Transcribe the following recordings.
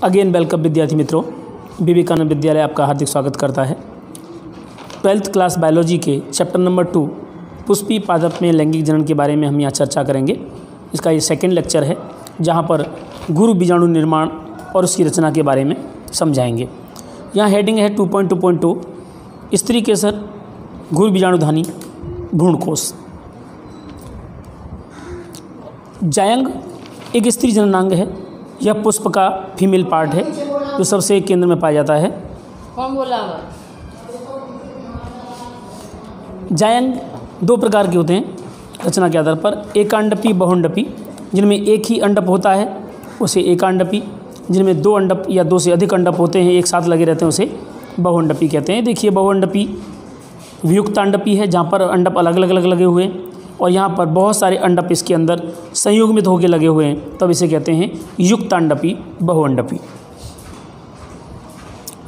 Again welcome विद्यार्थी मित्रों, विवेकानंद विद्यालय आपका हार्दिक स्वागत करता है। 12th क्लास बायोलॉजी के चैप्टर नंबर 2 पुष्पी पादप में लैंगिक जनन के बारे में हम यहाँ चर्चा करेंगे। इसका ये सेकेंड लेक्चर है जहाँ पर गुरु बीजाणु निर्माण और उसकी रचना के बारे में समझाएंगे। यहाँ हेडिंग है 2.2.2 स्त्री केसर गुरु बीजाणुधानी भ्रूणकोश। जायंग एक स्त्री जननांग है। यह पुष्प का फीमेल पार्ट है जो सबसे केंद्र में पाया जाता है। जायंग दो प्रकार के होते हैं रचना के आधार पर, एकांडपी बहुंडपी। जिनमें एक ही अंडप होता है उसे एकांडपी, जिनमें दो अंडप या दो से अधिक अंडप होते हैं एक साथ लगे रहते हैं उसे बहुंडपी कहते हैं। देखिए बहुंडपी वियुक्तांडपी है जहाँ पर अंडप अलग अलग लगे हुए हैं और यहाँ पर बहुत सारे अंडप इसके अंदर संयुग्मित होकर लगे हुए हैं, तब इसे कहते हैं युक्तांडपी बहुअंडपी।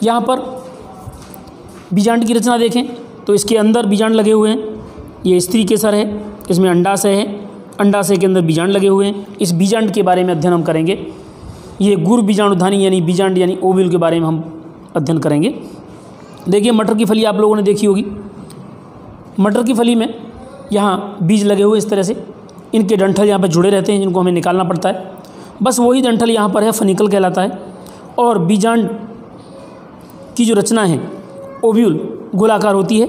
यहाँ पर बीजांड की रचना देखें तो इसके अंदर बीजांड लगे हुए हैं। ये स्त्री केसर है, इसमें अंडाशय है, अंडाशय के अंदर बीजांड लगे हुए हैं। इस बीजांड के बारे में अध्ययन हम करेंगे। ये गुरु बीजाणुधानी यानी बीजांड यानी ओव्यूल के बारे में हम अध्ययन करेंगे। देखिए मटर की फली आप लोगों ने देखी होगी। मटर की फली में यहाँ बीज लगे हुए इस तरह से, इनके डंठल यहाँ पर जुड़े रहते हैं जिनको हमें निकालना पड़ता है। बस वही डंठल यहाँ पर है, फनिकल कहलाता है। और बीजांड की जो रचना है ओव्यूल गोलाकार होती है।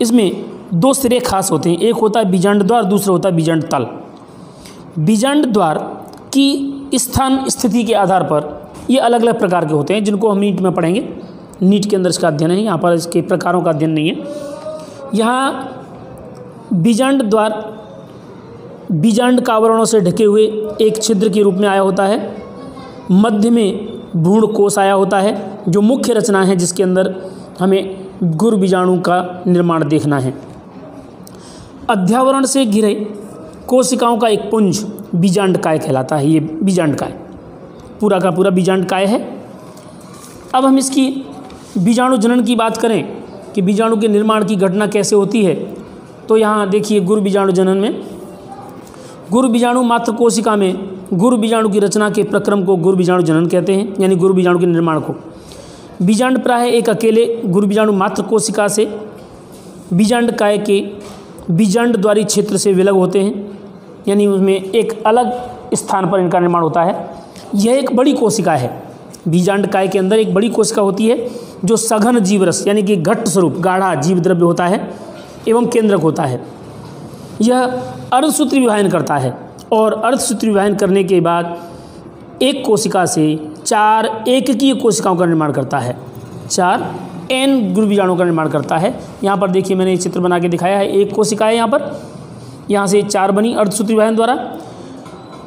इसमें दो सिरे खास होते हैं, एक होता है बीजांड द्वार, दूसरा होता है बीजांड तल। बीजांड द्वार की स्थान स्थिति के आधार पर ये अलग अलग प्रकार के होते हैं जिनको हम नीट में पढ़ेंगे। नीट के अंदर इसका अध्ययन है, यहाँ पर इसके प्रकारों का अध्ययन नहीं है। यहाँ बीजांड द्वार बीजांड का आवरणों से ढके हुए एक छिद्र के रूप में आया होता है। मध्य में भ्रूणकोश आया होता है जो मुख्य रचना है जिसके अंदर हमें गुरु बीजाणु का निर्माण देखना है। अध्यावरण से घिरे कोशिकाओं का एक पुंज बीजांड काय कहलाता है। ये बीजांड काय पूरा का पूरा बीजांड काय है। अब हम इसकी बीजाणु जनन की बात करें कि बीजाणु के निर्माण की घटना कैसे होती है, तो यहाँ देखिए गुरु बीजाणु जनन में गुरु बीजाणु मात्र कोशिका में गुरु बीजाणु की रचना के प्रक्रम को गुरु बीजाणु जनन कहते हैं, यानी गुरु बीजाणु के निर्माण को। बीजांड प्राय एक अकेले गुरु बीजाणु मात्र कोशिका से बीजांड काय के बीजांड द्वारी क्षेत्र से विलग होते हैं, यानी उसमें एक अलग स्थान पर इनका निर्माण होता है। यह एक बड़ी कोशिका है। बीजांड काय के अंदर एक बड़ी कोशिका होती है जो सघन जीवरस यानी कि घट्ट स्वरूप गाढ़ा जीव द्रव्य होता है एवं केंद्रक होता है। यह अर्धसूत्री विभाजन करता है और अर्धसूत्री विभाजन करने के बाद एक कोशिका से 4 एककीय कोशिकाओं का निर्माण करता है। 4 एन गुरु बीजाणु का निर्माण करता है। यहाँ पर देखिए मैंने चित्र बना के दिखाया है। एक कोशिका है यहाँ पर, यहाँ से 4 बनी अर्धसूत्री विभाजन द्वारा।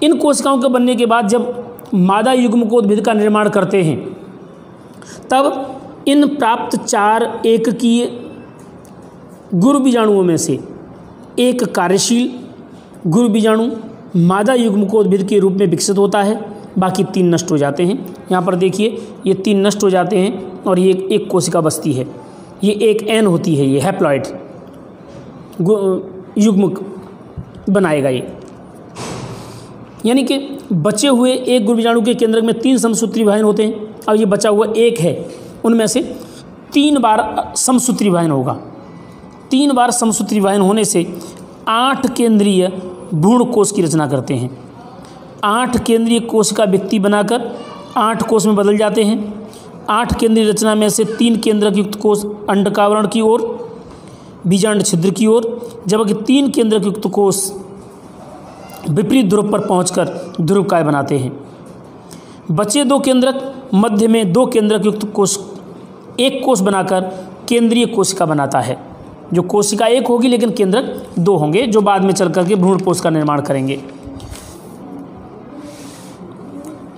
इन कोशिकाओं के बनने के बाद जब मादा युग्मकोद्भिद का निर्माण करते हैं तब इन प्राप्त 4 एककीय गुरु बीजाणुओं में से एक कार्यशील गुरु बीजाणु मादा युग्मकोद्भिद के रूप में विकसित होता है, बाकी 3 नष्ट हो जाते हैं। यहाँ पर देखिए ये 3 नष्ट हो जाते हैं और ये एक कोशिका बचती है। ये एक एन होती है, ये हैप्लॉइड युग्मक बनाएगा ये, यानी कि बचे हुए एक गुरु बीजाणु के केंद्रक में 3 समसूत्री विभाजन होते हैं। अब ये बचा हुआ एक है, उनमें से 3 बार समसूत्री विभाजन होगा। 3 बार समसूत्री विभाजन होने से 8 केंद्रीय भ्रूणकोश की रचना करते हैं। 8 केंद्रीय कोशिका व्यक्ति बनाकर 8 कोश में बदल जाते हैं। 8 केंद्रीय रचना में से 3 केंद्रक युक्त कोश अंडकावरण की ओर, बीजांड छिद्र की ओर, जबकि 3 केंद्रक युक्त कोश विपरीत ध्रुव पर पहुंचकर ध्रुव काय बनाते हैं। बचे 2 केंद्रक मध्य में 2 केंद्रक युक्त कोश एक कोश बनाकर केंद्रीय कोशिका बनाता है। जो कोशिका एक होगी लेकिन केंद्रक 2 होंगे जो बाद में चल करके भ्रूणपोष का निर्माण करेंगे।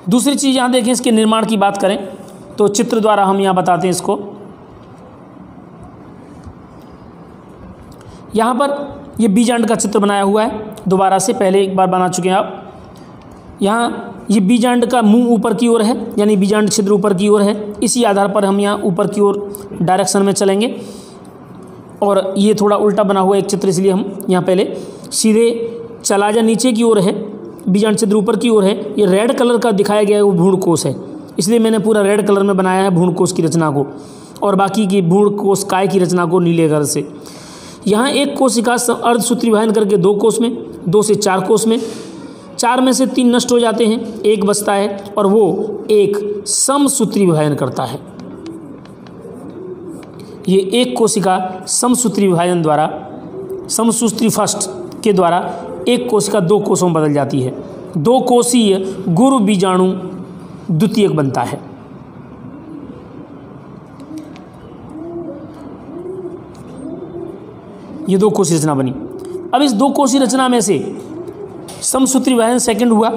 दूसरी चीज़ यहाँ देखें, इसके निर्माण की बात करें तो चित्र द्वारा हम यहाँ बताते हैं इसको। यहाँ पर ये बीजांड का चित्र बनाया हुआ है, दोबारा से पहले एक बार बना चुके हैं आप। यहाँ ये बीजांड का मुंह ऊपर की ओर है, यानी बीजांड छिद्र ऊपर की ओर है। इसी आधार पर हम यहाँ ऊपर की ओर डायरेक्शन में चलेंगे। और ये थोड़ा उल्टा बना हुआ एक चित्र, इसलिए हम यहाँ पहले सीधे चला जा नीचे की ओर है, बीजांड छिद्र ऊपर की ओर है। ये रेड कलर का दिखाया गया है वो भ्रूणकोश है, इसलिए मैंने पूरा रेड कलर में बनाया है भ्रूण कोश की रचना को, और बाकी की भ्रूण कोश काय की रचना को नीले कलर से। यहाँ एक कोशिका अर्धसूत्री विभाजन करके 2 कोष में, 2 से 4 कोष में, 4 में से 3 नष्ट हो जाते हैं, 1 बचता है और वो एक समसूत्री विभाजन करता है। ये एक कोशिका समसूत्री विभाजन द्वारा, समसूत्री फर्स्ट के द्वारा एक कोशिका 2 कोषों में बदल जाती है। 2 कोषीय गुरु बीजाणु द्वितीयक बनता है। ये 2 कोषीय रचना बनी। अब इस 2 कोषीय रचना में से समसूत्री विभाजन सेकंड हुआ,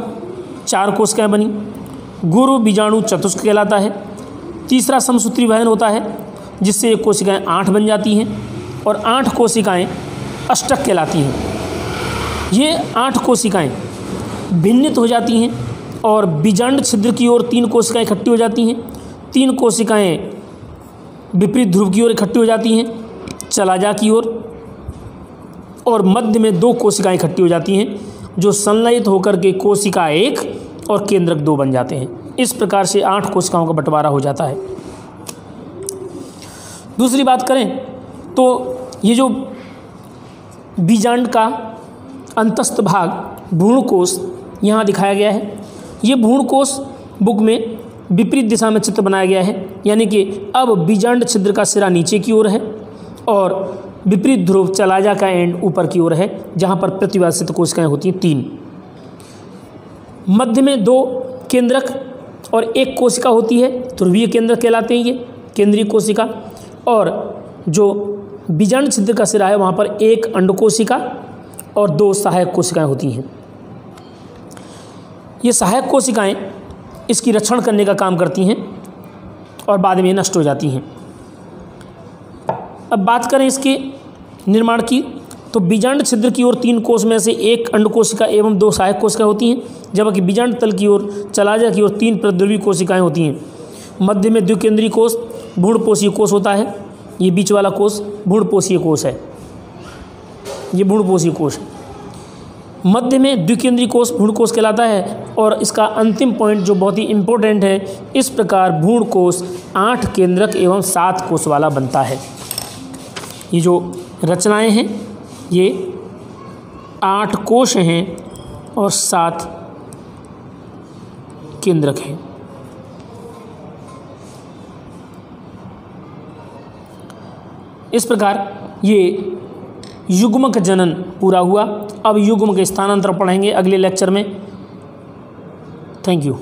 4 कोशिकाएं बनी, गुरु बीजाणु चतुष्क कहलाता है। तीसरा समसूत्री विभाजन होता है जिससे ये कोशिकाएं 8 बन जाती हैं और 8 कोशिकाएं अष्टक कहलाती हैं। ये 8 कोशिकाएं भिन्नित हो जाती हैं और बीजांड छिद्र की ओर 3 कोशिकाएं इकट्ठी हो जाती हैं, 3 कोशिकाएं विपरीत ध्रुव की ओर इकट्ठी हो जाती हैं चलाजा की ओर, और मध्य में 2 कोशिकाएं इकट्ठी हो जाती हैं जो संलयित होकर के कोशिका 1 और केंद्रक 2 बन जाते हैं। इस प्रकार से 8 कोशिकाओं का बंटवारा हो जाता है। दूसरी बात करें तो ये जो बीजांड का अंतस्थ भाग भ्रूण कोश यहाँ दिखाया गया है, ये भ्रूण कोश बुक में विपरीत दिशा में चित्र बनाया गया है, यानी कि अब बीजांड छिद्र का सिरा नीचे की ओर है और विपरीत ध्रुव चलाजा का एंड ऊपर की ओर है, जहाँ पर प्रतिवासित कोशिकाएं होती हैं 3। मध्य में 2 केंद्रक और 1 कोशिका होती है, ध्रुवीय केंद्रक कहलाते हैं ये केंद्रीय कोशिका, और जो बीजांड छिद्र का सिरा है वहाँ पर 1 अंड कोशिका और 2 सहायक कोशिकाएं होती हैं। ये सहायक कोशिकाएं इसकी रक्षण करने का काम करती हैं और बाद में नष्ट हो जाती हैं। अब बात करें इसके निर्माण की, तो बीजांड छिद्र की ओर 3 कोष में से 1 अंड कोशिका एवं 2 सहायक कोशिकाएं होती हैं, जबकि बीजांड तल की ओर चलाजा की ओर 3 प्रद्रवी कोशिकाएं होती हैं। मध्य में द्विकेंद्रीय कोष भ्रूणपोषीय कोष होता है, ये बीच वाला कोष भ्रूणपोषीय कोष है, ये भ्रूणपोषीय कोष है। मध्य में द्विकेंद्रीय कोष भ्रूण कोष कहलाता है, और इसका अंतिम पॉइंट जो बहुत ही इम्पोर्टेंट है, इस प्रकार भ्रूण कोष 8 केंद्रक एवं 7 कोष वाला बनता है। ये जो रचनाएं हैं ये 8 कोष हैं और 7 केंद्रक हैं। इस प्रकार ये युग्मक जनन पूरा हुआ। अब युग्मक स्थानांतरण पढ़ेंगे अगले लेक्चर में। Thank you.